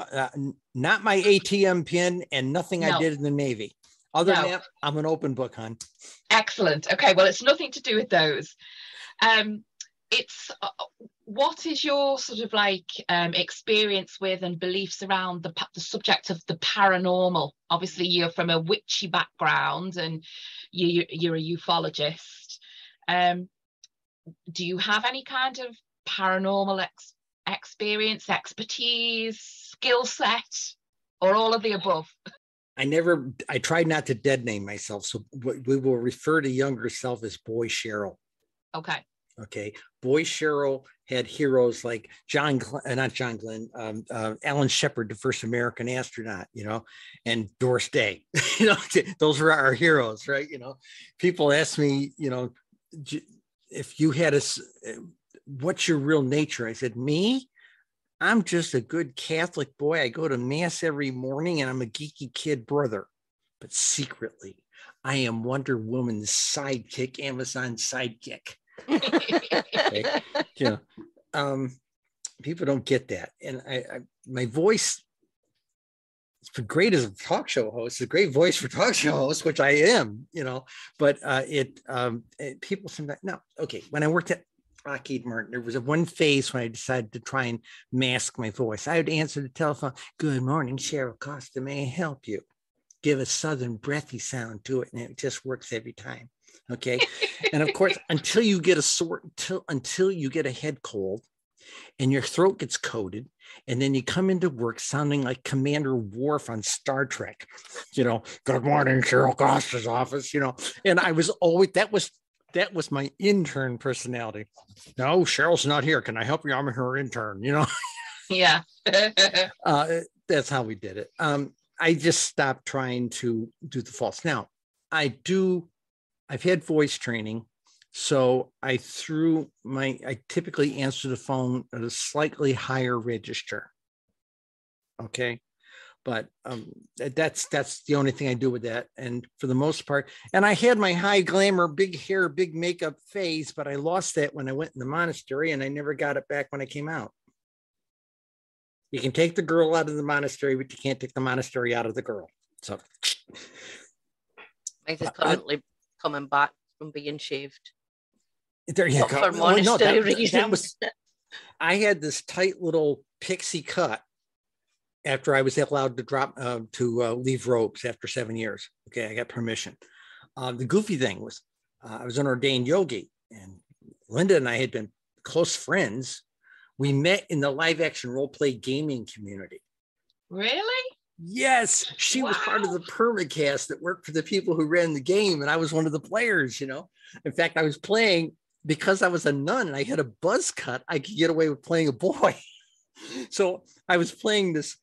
not my ATM pin and nothing I did in the Navy. Other than that, I'm an open book, hon. Excellent. Okay, well, it's nothing to do with those. It's what is your sort of like experience with and beliefs around the subject of the paranormal? Obviously, you're from a witchy background and you're a ufologist. Do you have any kind of paranormal experience, expertise, skill set, or all of the above? I tried not to dead name myself. So we will refer to younger self as Boy Cheryl. Okay. Boy Cheryl had heroes like Alan Shepard, the first American astronaut, and Doris Day, those were our heroes, right? People ask me, if you had what's your real nature? I said, me? I'm just a good Catholic boy. I go to mass every morning and I'm a geeky kid brother, but secretly I am Wonder Woman's sidekick, Amazon sidekick. Okay. People don't get that. And my voice, it's great as a talk show host, it's a great voice for talk show host, which I am, but people sometimes, no. Okay. When I worked at Lockheed Martin, there was one phase when I decided to try and mask my voice. I would answer the telephone. Good morning, Cheryl Costa. May I help you? Give a southern breathy sound to it, and it just works every time. Okay. And of course, until you get a head cold and your throat gets coated, and then you come into work sounding like Commander Worf on Star Trek, good morning, Cheryl Costa's office, and I was always, that was my intern personality. No, Cheryl's not here. Can I help you? I'm her intern, Yeah. That's how we did it. I just stopped trying to do the false. Now, I've had voice training. So I typically answer the phone at a slightly higher register. Okay. But that's the only thing I do with that. And for the most part, and I had my high glamour, big hair, big makeup phase, but I lost that when I went in the monastery and I never got it back when I came out. You can take the girl out of the monastery, but you can't take the monastery out of the girl. So I just currently coming back from being shaved. There you go. For monastery reasons. I had this tight little pixie cut after I was allowed to leave robes after 7 years. Okay, I got permission. The goofy thing was I was an ordained yogi, and Linda and I had been close friends. We met in the live action role play gaming community. Really? Yes, she was part of the permacast that worked for the people who ran the game, and I was one of the players. In fact, I was playing because I was a nun and I had a buzz cut. I could get away with playing a boy. So I was playing this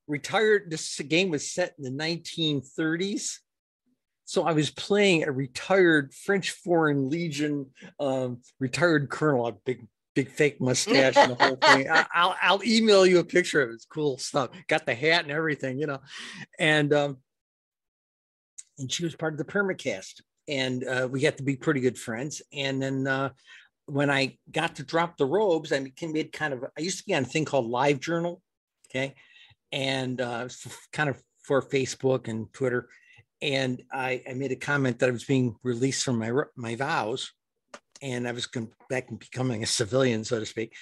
retired. This game was set in the 1930s. So I was playing a retired French Foreign Legion retired colonel, a big fake mustache and the whole thing. I'll email you a picture of it. It's cool stuff. Got the hat and everything, And she was part of the permacast, and we got to be pretty good friends. And then when I got to drop the robes, I used to be on a thing called Live Journal, okay, and kind of for Facebook and Twitter. And I made a comment that I was being released from my vows, and I was going back and becoming a civilian, so to speak.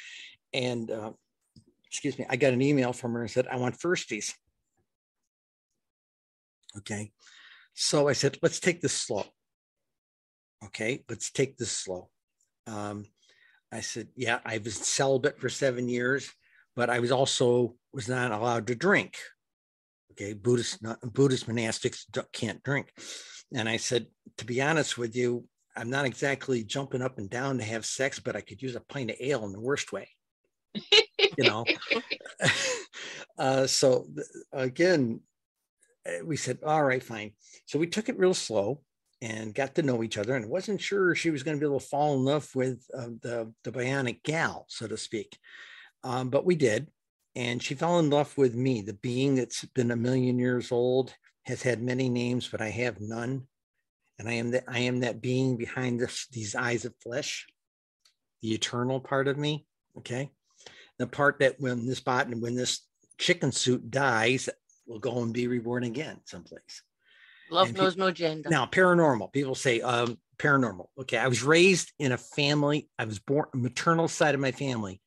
And I got an email from her and said, I want firsties. Okay. So I said, let's take this slow. Okay, let's take this slow. I said, yeah, I was celibate for 7 years, but I was not allowed to drink. Okay, Buddhist monastics can't drink. And I said, to be honest with you, I'm not exactly jumping up and down to have sex, but I could use a pint of ale in the worst way. You know. So again, we said, all right, fine. So we took it real slow and got to know each other, and wasn't sure she was going to be able to fall in love with the bionic gal, so to speak. But we did. And she fell in love with me, the being that's been 1 million years old, has had many names, but I have none. And I am that being behind these eyes of flesh, the eternal part of me. Okay. The part that when this chicken suit dies, will go and be reborn again someplace. Love knows no gender. Now, paranormal. People say paranormal. Okay. I was raised in a family. I was born, maternal side of my family,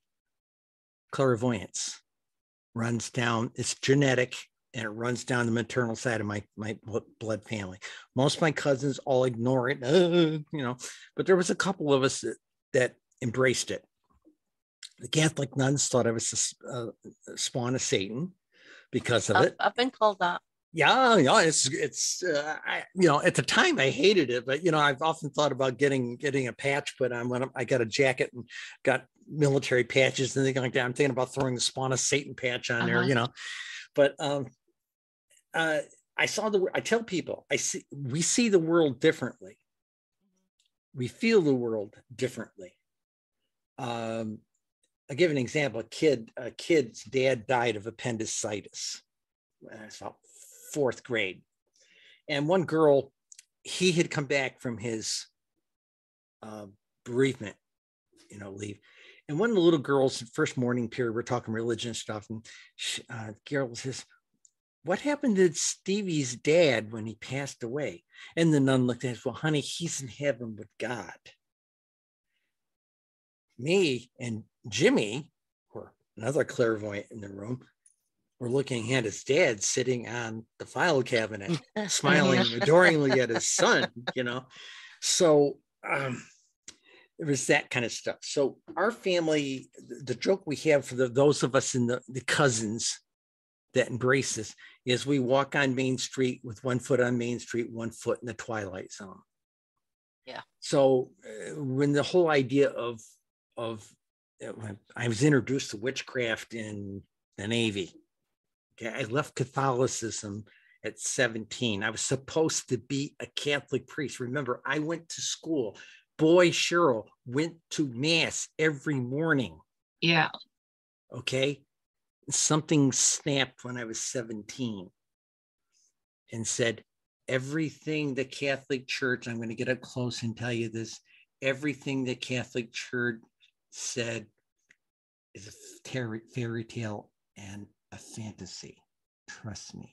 clairvoyance runs down. It's genetic, and it runs down the maternal side of my blood family. Most of my cousins all ignore it, but there was a couple of us that embraced it. The Catholic nuns thought I was a spawn of Satan because of it. I've been called that. Yeah, it's at the time I hated it, but I've often thought about getting a patch put on when I got a jacket and got military patches and things like that. I'm thinking about throwing the spawn of Satan patch on there, But I tell people, we see the world differently. We feel the world differently. I'll give an example. A kid's dad died of appendicitis. It's about 4th grade. And one girl, he had come back from his bereavement, leave. And one of the little girls, first morning period, we're talking religion stuff. And Carol says, what happened to Stevie's dad when he passed away? And the nun looked at us, well, honey, he's in heaven with God. Me and Jimmy, or another clairvoyant in the room, were looking at his dad sitting on the file cabinet, smiling adoringly at his son, So there was that kind of stuff. So our family, the joke we have for those of us in the cousins that embrace this is we walk on Main Street with 1 foot on Main Street, 1 foot in the Twilight Zone. Yeah. So when the whole idea of I was introduced to witchcraft in the Navy. Okay, I left Catholicism at 17. I was supposed to be a Catholic priest. Remember, I went to school. Boy, Cheryl went to mass every morning. Yeah. Okay. Something snapped when I was 17 and said, everything the Catholic Church, I'm going to get up close and tell you this, everything the Catholic Church said is a fairy tale and a fantasy. Trust me,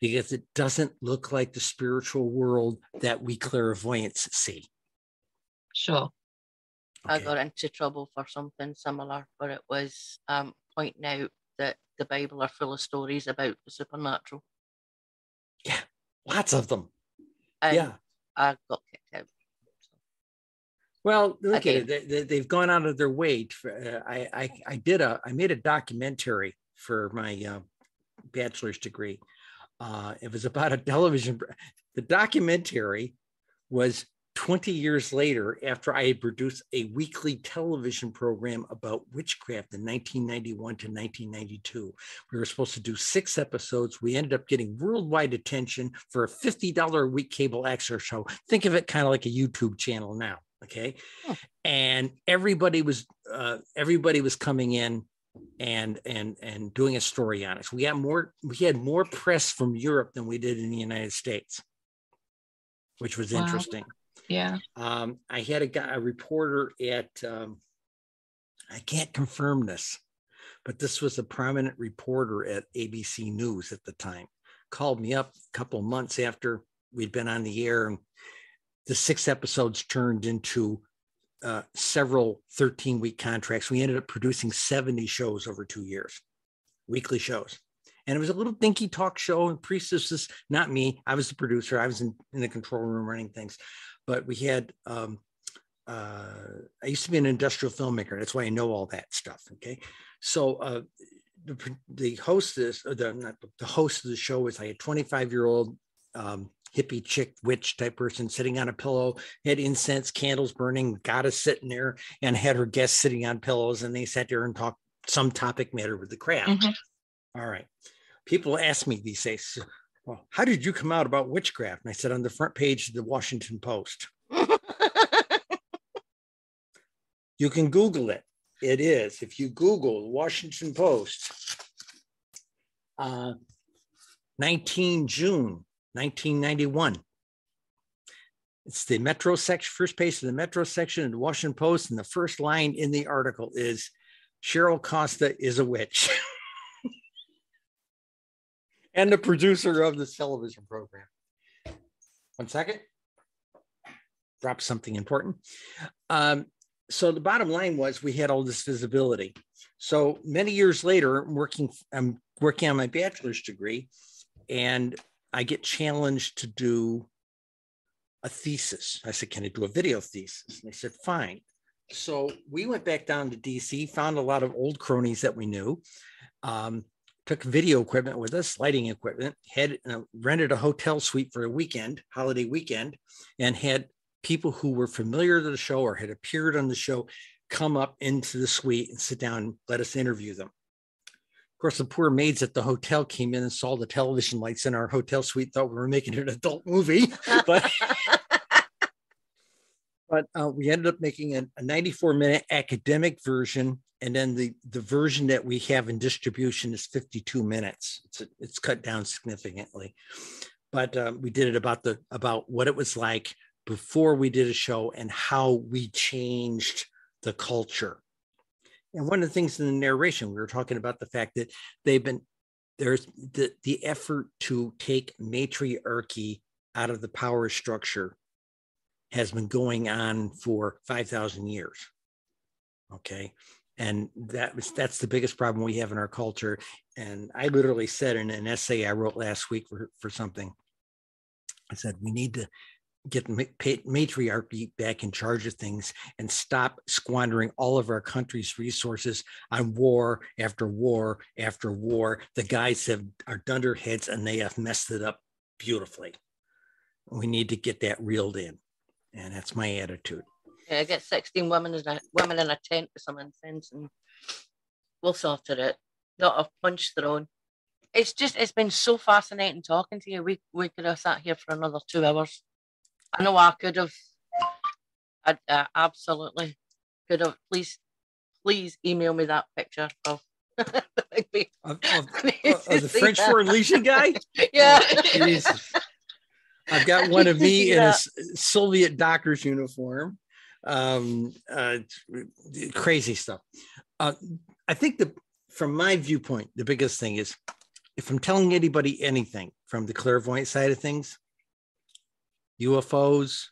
because it doesn't look like the spiritual world that we clairvoyants see. Sure. Okay. I got into trouble for something similar, but it was pointing out that the Bible are full of stories about the supernatural. Yeah, lots of them. And yeah. I got kicked out. Well, look at it. They've gone out of their way. I made a documentary for my bachelor's degree. It was about a television. The documentary was 20 years later after I had produced a weekly television program about witchcraft in 1991 to 1992. We were supposed to do 6 episodes. We ended up getting worldwide attention for a $50 a week cable access show. Think of it kind of like a YouTube channel now. Okay. Oh. And everybody was coming in and doing a story on us. We had more press from Europe than we did in the United States, which was interesting. Yeah. I had a reporter at, I can't confirm this, but this was a prominent reporter at ABC News at the time, called me up a couple of months after we'd been on the air, and the 6 episodes turned into several 13-week contracts. We ended up producing 70 shows over 2 years, weekly shows. And it was a little dinky talk show, and priestesses, not me. I was the producer. I was in the control room running things. But we had, I used to be an industrial filmmaker. That's why I know all that stuff. Okay. So the hostess, the host of the show was like a 25-year-old hippie chick witch type person sitting on a pillow, had incense, candles burning, goddess sitting there, and had her guests sitting on pillows. And they sat there and talked some topic matter with the craft. Mm-hmm. All right. People ask me these days, well, how did you come out about witchcraft? And I said, on the front page of the Washington Post. You can Google it. It is. If you Google the Washington Post, 19 June, 1991. It's the Metro section, first page of the Metro section of the Washington Post. And the first line in the article is, Cheryl Costa is a witch. And the producer of the television program. 1 second. Drop something important. So the bottom line was we had all this visibility. So many years later, I'm working on my bachelor's degree, and I get challenged to do a thesis. I said, can I do a video thesis? And they said, fine. So we went back down to DC, found a lot of old cronies that we knew, took video equipment with us, lighting equipment, had rented a hotel suite for a weekend, holiday weekend, and had people who were familiar to the show or had appeared on the show come up into the suite and sit down and let us interview them. Of course, the poor maids at the hotel came in and saw the television lights in our hotel suite, thought we were making an adult movie, but we ended up making a 94-minute academic version. And then the version that we have in distribution is 52 minutes. It's cut down significantly, but we did it about what it was like before we did a show and how we changed the culture. And one of the things in the narration, we were talking about the fact that there's the effort to take matriarchy out of the power structure has been going on for 5,000 years. Okay. And that's the biggest problem we have in our culture. And I literally said in an essay I wrote last week for something, I said, we need to get matriarchy back in charge of things and stop squandering all of our country's resources on war after war after war. The guys are dunderheads and they have messed it up beautifully. We need to get that reeled in. And that's my attitude. Yeah, get 16 women in a tent with some incense and we'll sort it. Not a punch thrown. It's been so fascinating talking to you. We could have sat here for another 2 hours. I know I could have. I absolutely could have. Please email me that picture of the French Foreign Legion guy. Yeah. Oh, Jesus. I've got one of me in a Soviet doctor's uniform. Crazy stuff. I think from my viewpoint, the biggest thing is if I'm telling anybody anything from the clairvoyant side of things, UFOs,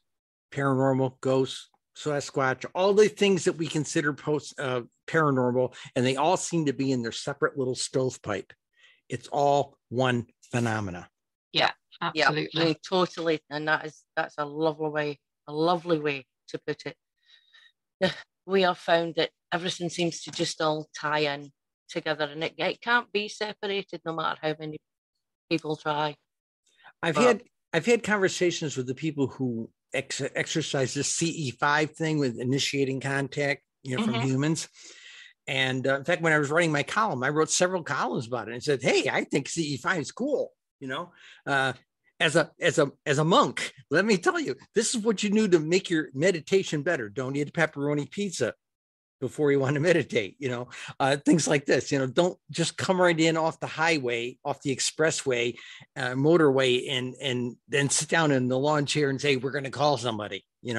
paranormal, ghosts, Sasquatch, all the things that we consider paranormal, and they all seem to be in their separate little stovepipe. It's all one phenomena. Yeah, absolutely. Yeah, totally. And that's a lovely way to put it. We have found that everything seems to just all tie in together, and it can't be separated no matter how many people try. I've had conversations with the people who exercise this CE5 thing with initiating contact, from humans. And in fact, when I was writing my column, I wrote several columns about it and said, hey, I think CE5 is cool. As a monk, let me tell you, this is what you do to make your meditation better. Don't eat pepperoni pizza before you want to meditate, things like this, don't just come right in off the highway, off the expressway, motorway, and then sit down in the lawn chair and say, we're going to call somebody, you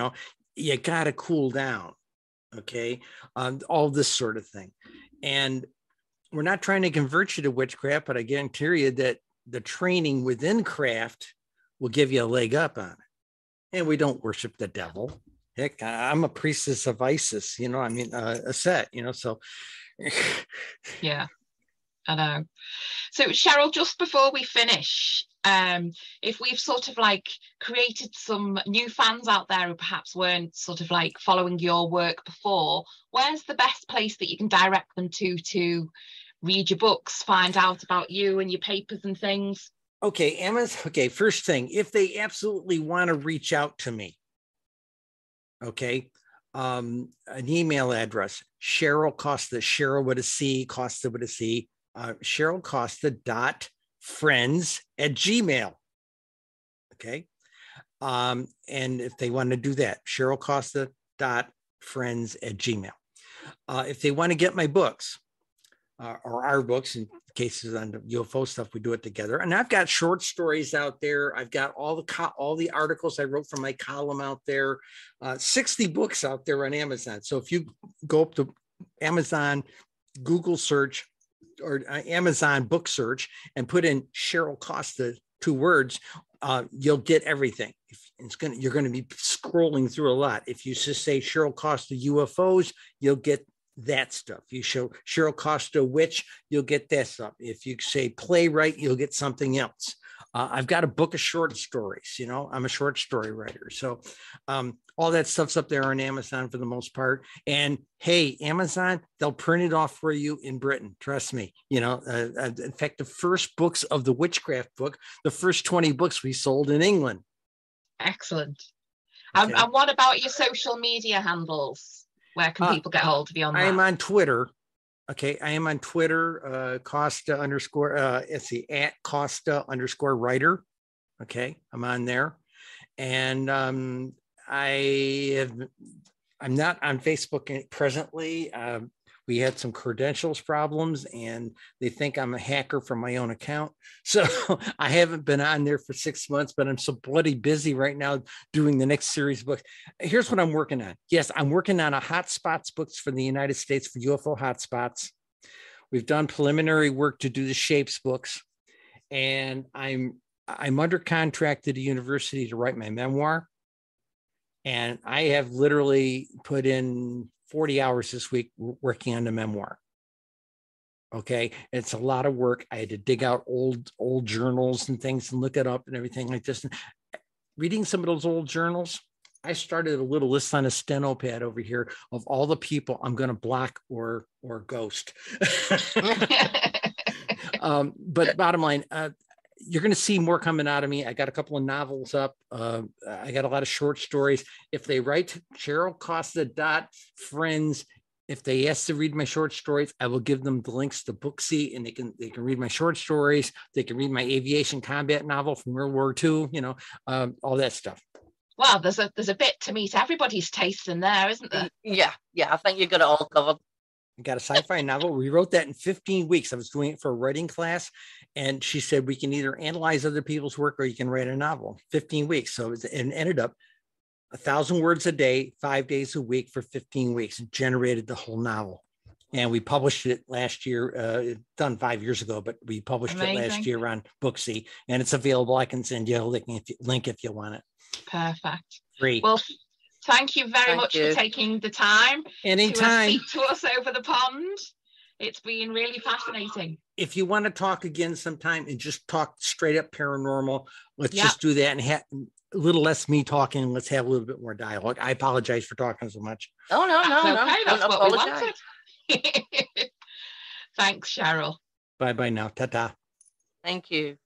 got to cool down. Okay. All this sort of thing. And we're not trying to convert you to witchcraft, but I guarantee you that the training within craft will give you a leg up on it. And we don't worship the devil. Heck, I'm a priestess of Isis, a set, so. Yeah. I know. So Cheryl, just before we finish, if we've sort of like created some new fans out there who perhaps weren't sort of like following your work before, where's the best place that you can direct them to read your books, find out about you and your papers and things? Okay, Amazon. Okay, first thing, if they absolutely want to reach out to me, okay, an email address, Cheryl Costa, Cheryl with a C, Costa with a C, Cheryl Costa.friends@gmail. Okay. And if they want to do that, Cheryl Costa.friends@gmail. If they want to get my books, or our books, in cases on the UFO stuff, we do it together. And I've got short stories out there. I've got all the articles I wrote from my column out there, 60 books out there on Amazon. So if you go up to Amazon, Google search, or Amazon book search and put in Cheryl Costa, 2 words, you'll get everything. You're going to be scrolling through a lot. If you just say Cheryl Costa UFOs, you'll get that stuff. You show Cheryl Costa witch, you'll get that stuff. If you say playwright, you'll get something else. I've got a book of short stories. I'm a short story writer. So all that stuff's up there on Amazon for the most part. And hey, Amazon, they'll print it off for you in Britain. Trust me. In fact, the first books of the witchcraft book, the first 20 books we sold in England. Excellent. Okay. And what about your social media handles? Where can people get hold of you on that? I am on Twitter. Okay. I am on Twitter, Costa _ @Costa_writer. Okay. I'm on there. And I'm not on Facebook presently. We had some credentials problems and they think I'm a hacker from my own account. So I haven't been on there for 6 months, but I'm so bloody busy right now doing the next series of books. Here's what I'm working on. Yes, I'm working on a hotspots books for the United States for UFO hotspots. We've done preliminary work to do the shapes books. And I'm under contract at a university to write my memoir. And I have literally put in 40 hours this week working on the memoir. Okay. It's a lot of work. I had to dig out old journals and things and look it up and everything like this. And reading some of those old journals, I started a little list on a steno pad over here of all the people I'm going to block or ghost. But bottom line, you're going to see more coming out of me. I got a couple of novels up. I got a lot of short stories. If they write to Cheryl Costa.friends, if they ask to read my short stories, I will give them the links to Booksy, and they can read my short stories. They can read my aviation combat novel from World War II. All that stuff. Wow, there's a bit to meet everybody's taste in there, isn't there? Yeah. I think you got it all covered. I got a sci-fi novel. We wrote that in 15 weeks. I was doing it for a writing class. And she said, we can either analyze other people's work or you can write a novel. 15 weeks. So it ended up 1,000 words a day, 5 days a week for 15 weeks. It generated the whole novel. And we published it last year, done 5 years ago, but we published it last year on Booksy. And it's available. I can send you a link if you want it. Perfect. Free. Well, thank you very much for taking the time Anytime. to speak to us over the pond. It's been really fascinating. If you want to talk again sometime and just talk straight up paranormal, let's just do that and have a little less me talking. Let's have a little bit more dialogue. I apologize for talking so much. Oh, no. Okay, that's don't what apologize. we wanted. Thanks, Cheryl. Bye-bye now. Ta-ta. Thank you.